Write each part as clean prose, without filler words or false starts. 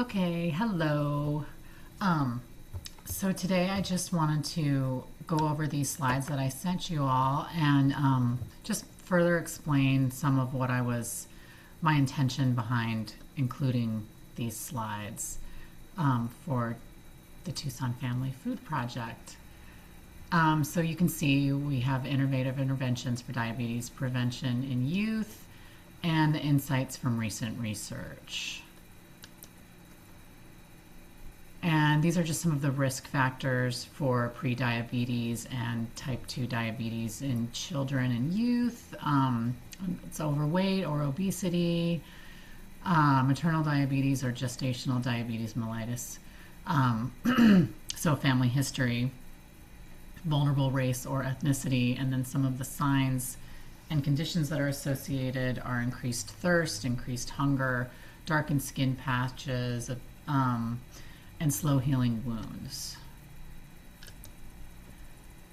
Okay, hello. Um, so today I just wanted to go over these slides that I sent you all and just further explain some of my intention behind including these slides for the Tucson Family Food Project. So you can see we have innovative interventions for diabetes prevention in youth and the insights from recent research. And these are just some of the risk factors for prediabetes and type 2 diabetes in children and youth. It's overweight or obesity, maternal diabetes or gestational diabetes mellitus. So family history, vulnerable race or ethnicity, and then some of the signs and conditions that are associated are increased thirst, increased hunger, darkened skin patches, and slow healing wounds.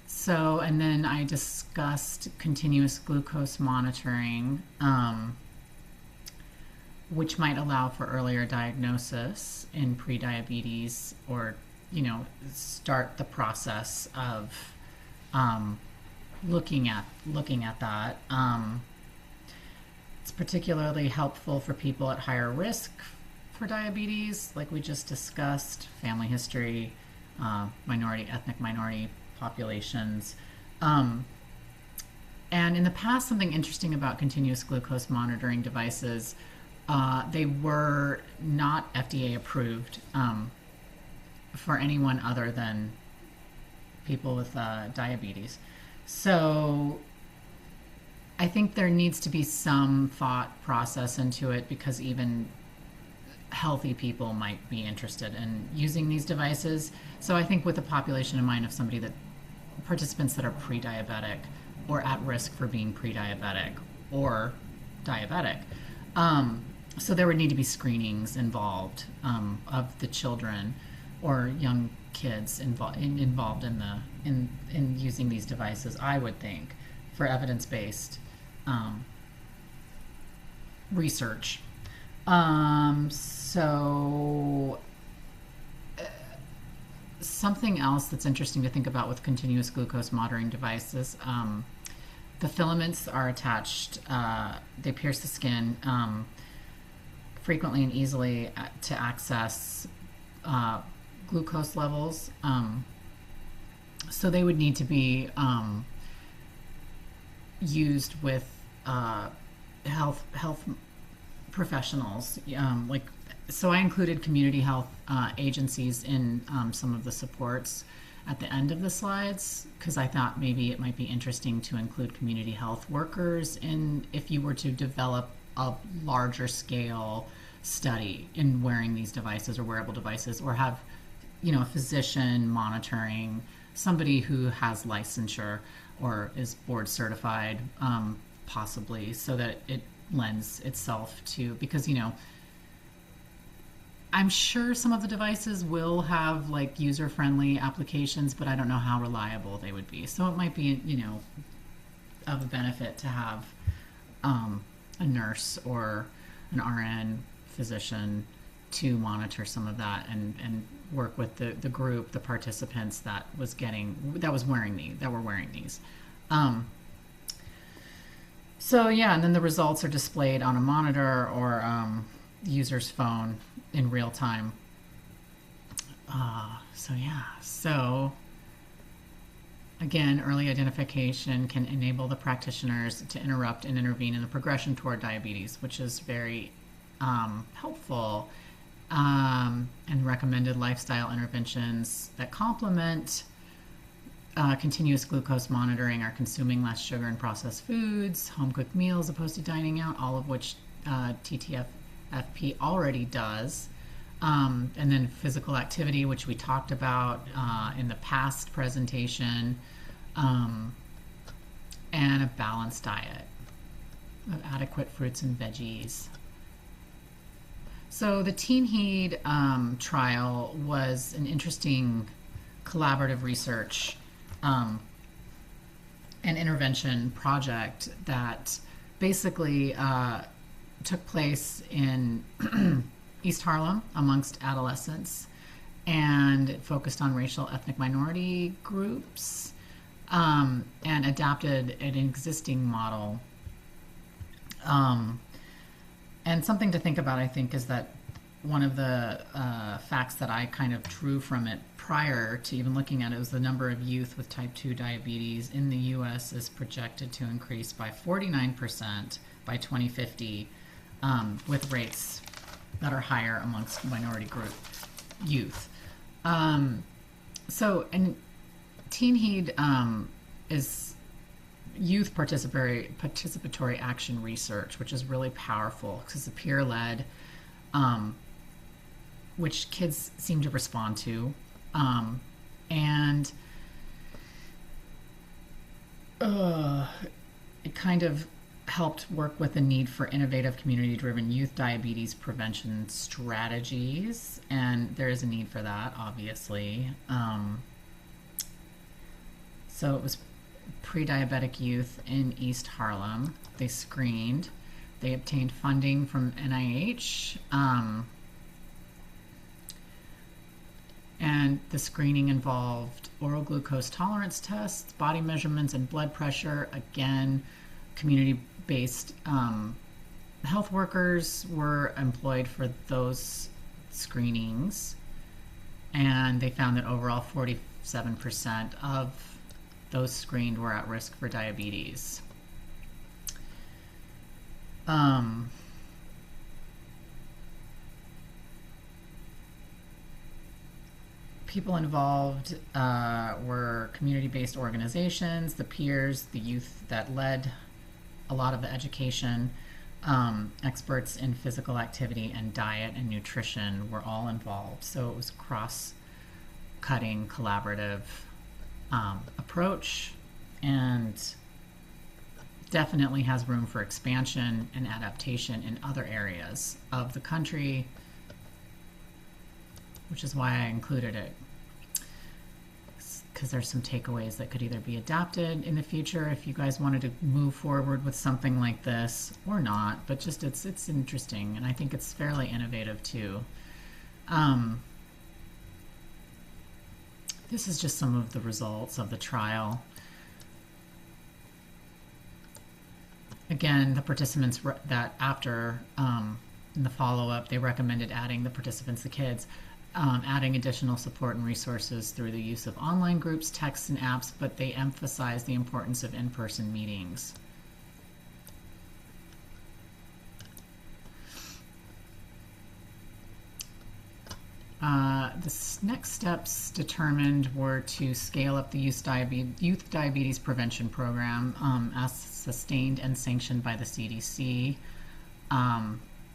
So, and then I discussed continuous glucose monitoring, which might allow for earlier diagnosis in prediabetes or, start the process of looking at that. It's particularly helpful for people at higher risk for diabetes, like we just discussed, family history, ethnic minority populations. And in the past, something interesting about continuous glucose monitoring devices, they were not FDA approved for anyone other than people with diabetes. So I think there needs to be some thought process into it because even healthy people might be interested in using these devices. So I think with a population in mind of participants that are pre-diabetic or at risk for being pre-diabetic or diabetic, so there would need to be screenings involved of the children or young kids involved in using these devices. I would think for evidence-based research. So something else that's interesting to think about with continuous glucose monitoring devices, the filaments are attached, they pierce the skin frequently and easily to access glucose levels. So they would need to be used with health professionals, so I included community health agencies in some of the supports at the end of the slides because I thought maybe it might be interesting to include community health workers if you were to develop a larger scale study in wearing these devices or wearable devices, or have a physician monitoring, somebody who has licensure or is board certified, possibly, so that it lends itself to, because I'm sure some of the devices will have user-friendly applications, but I don't know how reliable they would be. So it might be of a benefit to have a nurse or an RN physician to monitor some of that and work with the group, the participants that were wearing these. So yeah, and then the results are displayed on a monitor or the user's phone in real time. So again, early identification can enable the practitioners to interrupt and intervene in the progression toward diabetes, which is very helpful, and recommended lifestyle interventions that complement continuous glucose monitoring are consuming less sugar and processed foods, home-cooked meals opposed to dining out, all of which TTFP already does. And then physical activity, which we talked about in the past presentation, and a balanced diet of adequate fruits and veggies. So the TeenHeed trial was an interesting collaborative research an intervention project that basically took place in East Harlem amongst adolescents, and it focused on racial ethnic minority groups, and adapted an existing model. And something to think about, I think, is that one of the facts that I kind of drew from it prior to even looking at it was the number of youth with type 2 diabetes in the U.S. is projected to increase by 49% by 2050, with rates that are higher amongst minority group youth. And Teen Heed is youth participatory action research, which is really powerful because it's peer-led, which kids seem to respond to. And it kind of helped work with the need for innovative community-driven youth diabetes prevention strategies, and there is a need for that, obviously. So it was pre-diabetic youth in East Harlem. They screened. They obtained funding from NIH. And the screening involved oral glucose tolerance tests, body measurements, and blood pressure. Again, community-based health workers were employed for those screenings. And they found that overall 47% of those screened were at risk for diabetes. People involved were community-based organizations, the peers, the youth that led a lot of the education, experts in physical activity and diet and nutrition were all involved. So it was cross-cutting, collaborative approach, and definitely has room for expansion and adaptation in other areas of the country, which is why I included it, because there's some takeaways that could either be adapted in the future if you guys wanted to move forward with something like this or not, but just it's interesting, and I think it's fairly innovative too. This is just some of the results of the trial. Again, the participants that after in the follow-up, they recommended adding the participants, the kids, adding additional support and resources through the use of online groups, texts, and apps, but they emphasized the importance of in-person meetings. The next steps determined were to scale up the youth diabetes prevention program as sustained and sanctioned by the CDC,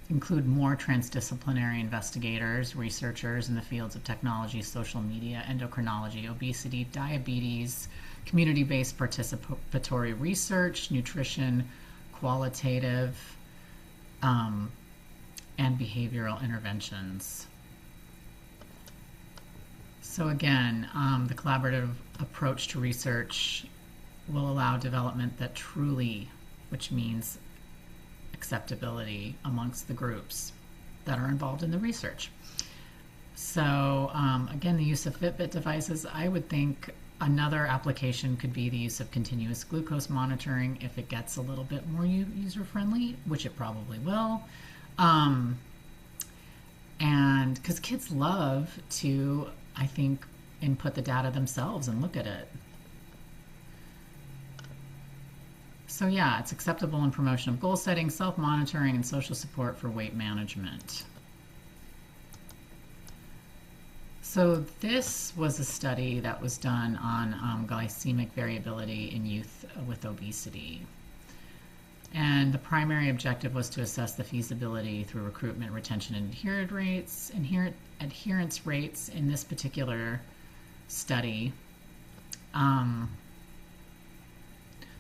include more transdisciplinary investigators, researchers in the fields of technology, social media, endocrinology, obesity, diabetes, community-based participatory research, nutrition, qualitative, and behavioral interventions. So again, the collaborative approach to research will allow development that truly, which means acceptability amongst the groups that are involved in the research. So again, the use of Fitbit devices, I would think another application could be the use of continuous glucose monitoring if it gets a little bit more user-friendly, which it probably will. And because kids love to, I think, input the data themselves and look at it. So yeah, it's acceptable in promotion of goal setting, self-monitoring, and social support for weight management. So this was a study that was done on glycemic variability in youth with obesity. And the primary objective was to assess the feasibility through recruitment, retention, and adherence rates in this particular study. The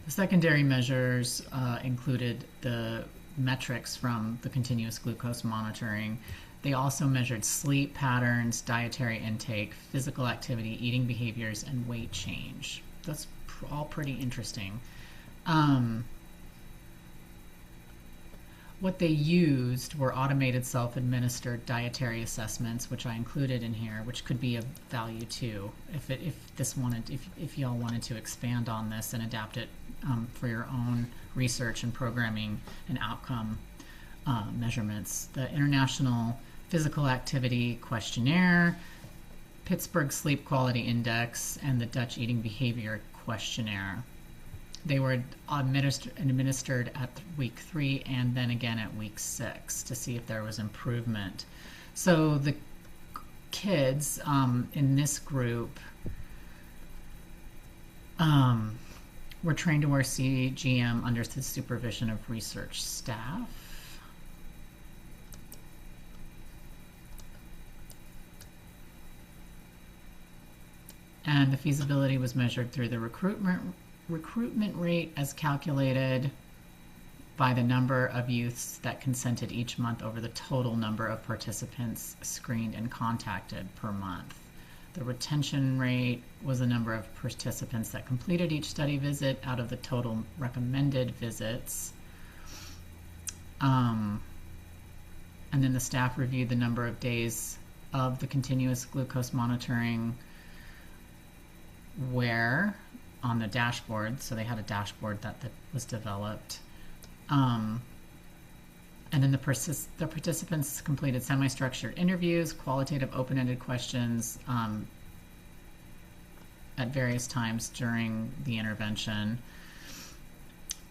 secondary measures included the metrics from the continuous glucose monitoring. They also measured sleep patterns, dietary intake, physical activity, eating behaviors, and weight change. That's all pretty interesting. what they used were automated self-administered dietary assessments, which I included in here, which could be of value too, if y'all wanted to expand on this and adapt it for your own research and programming and outcome measurements. The International Physical Activity Questionnaire, Pittsburgh Sleep Quality Index, and the Dutch Eating Behavior Questionnaire. They were administered at week 3 and then again at week 6 to see if there was improvement. So the kids in this group were trained to wear CGM under the supervision of research staff. And the feasibility was measured through the recruitment rate as calculated by the number of youths that consented each month over the total number of participants screened and contacted per month. The retention rate was the number of participants that completed each study visit out of the total recommended visits. And then the staff reviewed the number of days of the continuous glucose monitoring where on the dashboard, so they had a dashboard that was developed. And then the participants completed semi-structured interviews, qualitative open-ended questions at various times during the intervention.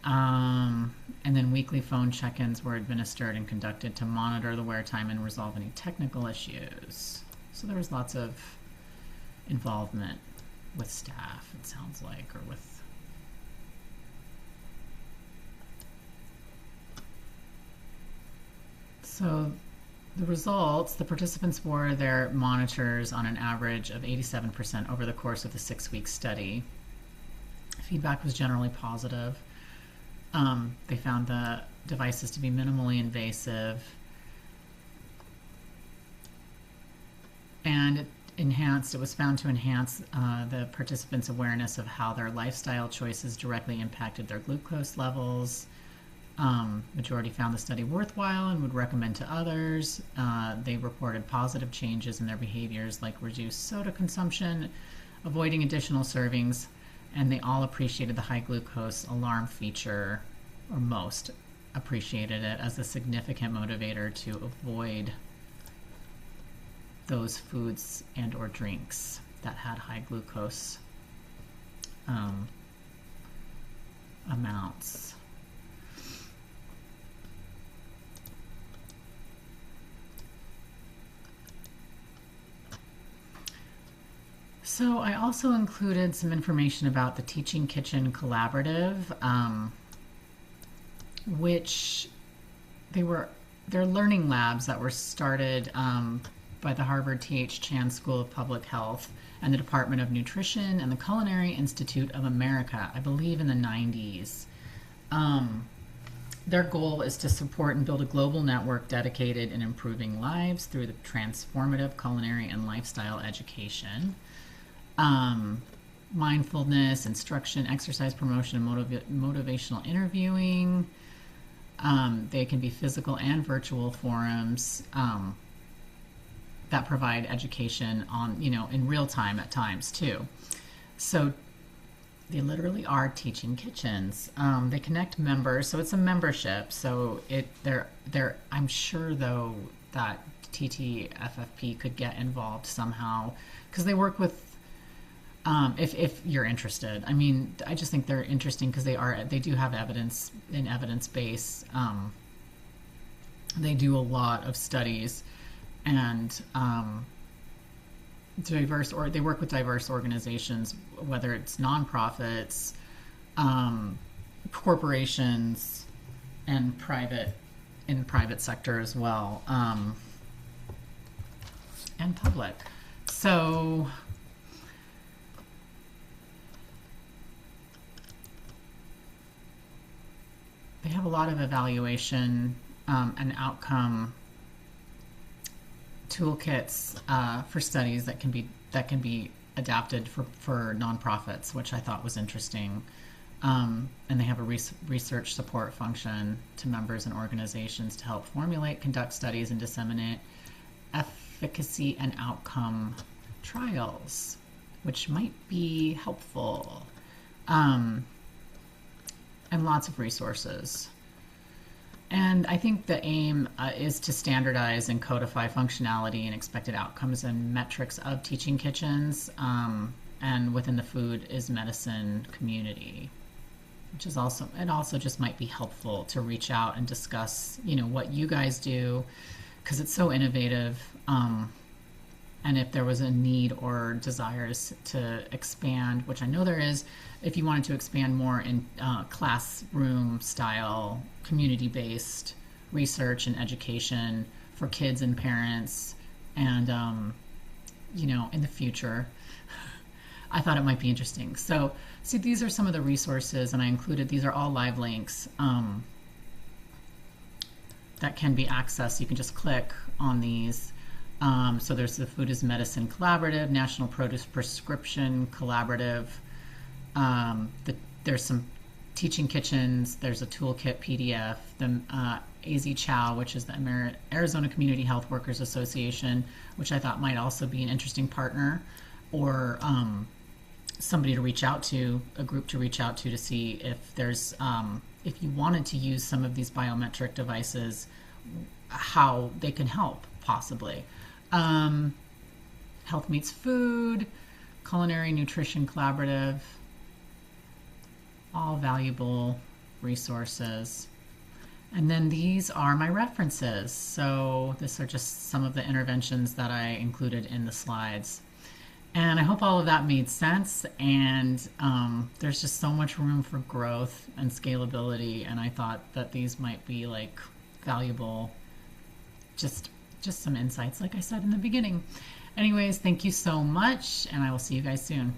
And then weekly phone check-ins were administered and conducted to monitor the wear time and resolve any technical issues. So there was lots of involvement with staff, it sounds like, or with so the results, the participants wore their monitors on an average of 87% over the course of the 6-week study. Feedback was generally positive. They found the devices to be minimally invasive, and it was found to enhance the participants' awareness of how their lifestyle choices directly impacted their glucose levels. Majority found the study worthwhile and would recommend to others. They reported positive changes in their behaviors like reduced soda consumption, avoiding additional servings, and they all appreciated the high glucose alarm feature, or most appreciated it as a significant motivator to avoid those foods and or drinks that had high glucose amounts. So I also included some information about the Teaching Kitchen Collaborative, which they're learning labs that were started by the Harvard T.H. Chan School of Public Health and the Department of Nutrition and the Culinary Institute of America, I believe in the 90s. Their goal is to support and build a global network dedicated in improving lives through the transformative culinary and lifestyle education. Mindfulness, instruction, exercise promotion, and motivational interviewing. They can be physical and virtual forums that provide education on, in real time at times too. So they literally are teaching kitchens. They connect members, so it's a membership. So I'm sure though that TTFFP could get involved somehow because they work with. If you're interested, I just think they're interesting because they do have evidence in evidence base. They do a lot of studies, and they work with diverse organizations, whether it's nonprofits, corporations, and private sector as well, and public. So. They have a lot of evaluation and outcome toolkits for studies that can be adapted for nonprofits, which I thought was interesting. And they have a research support function to members and organizations to help formulate, conduct studies, and disseminate efficacy and outcome trials, which might be helpful. And lots of resources. And I think the aim is to standardize and codify functionality and expected outcomes and metrics of teaching kitchens, and within the food is medicine community, which is also, it also just might be helpful to reach out and discuss, what you guys do, because it's so innovative. And if there was a need or desires to expand, which I know there is, if you wanted to expand more in classroom style, community-based research and education for kids and parents, and in the future, I thought it might be interesting. So, see, these are some of the resources, and I included, these are all live links that can be accessed. You can just click on these. So there's the Food is Medicine Collaborative, National Produce Prescription Collaborative. There's some teaching kitchens. There's a toolkit PDF. The AZ Chow, which is the Arizona Community Health Workers Association, which I thought might also be an interesting partner, or somebody to reach out to, a group to reach out to see if there's, if you wanted to use some of these biometric devices, how they can help, possibly. Health Meets Food, Culinary Nutrition Collaborative, all valuable resources. And then these are my references. So these are just some of the interventions that I included in the slides. And I hope all of that made sense. And there's just so much room for growth and scalability. And I thought that these might be like valuable, just some insights, like I said in the beginning. Anyways, thank you so much, and I will see you guys soon.